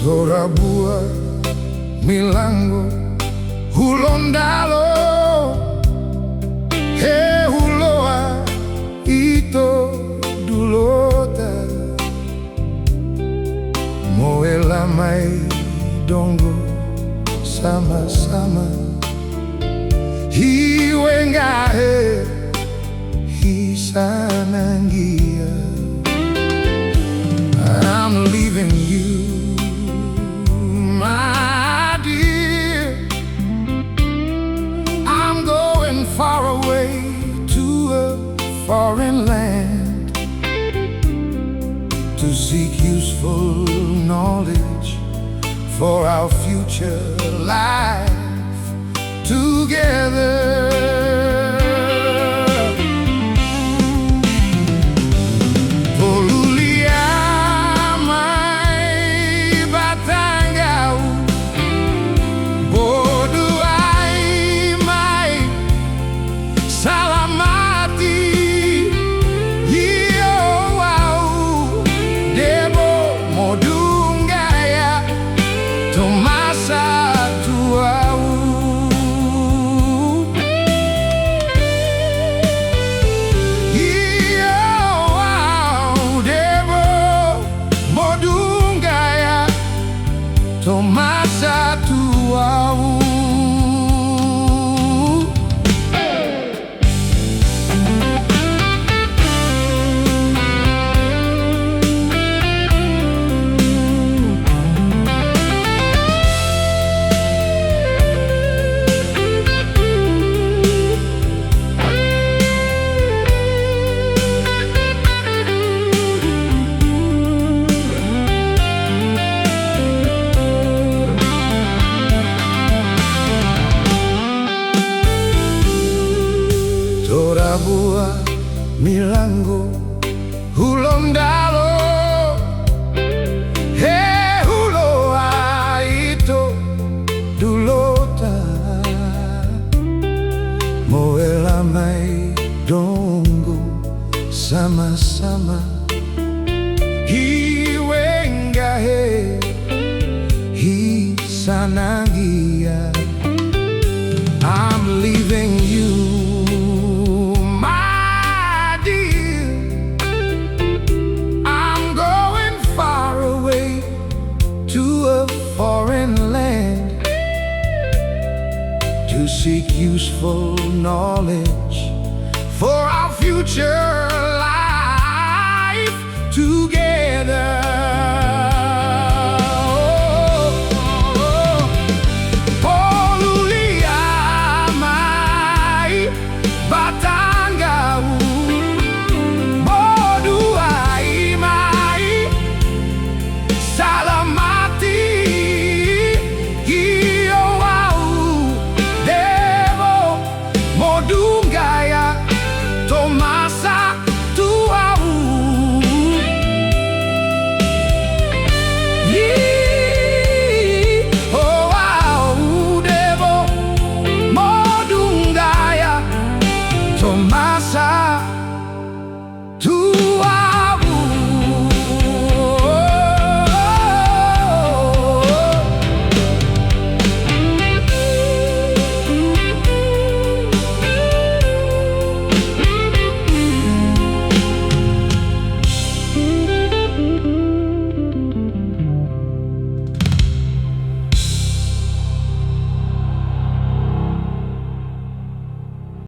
Torabua, milango hulondalo, he huloa ito dulota, moela mai dongo sama-sama, hiwengahe hisanangia. I'm leaving you, my dear. I'm going far away to a foreign land to seek useful knowledge for our future life together. Tomasa tuau. Torabua, milango hulondalo, he huloa ito dulota, moela mai dongo sama-sama, hiwengahe hisanangia. I'm leaving you, foreign land to seek useful knowledge for our future life together. Tomasa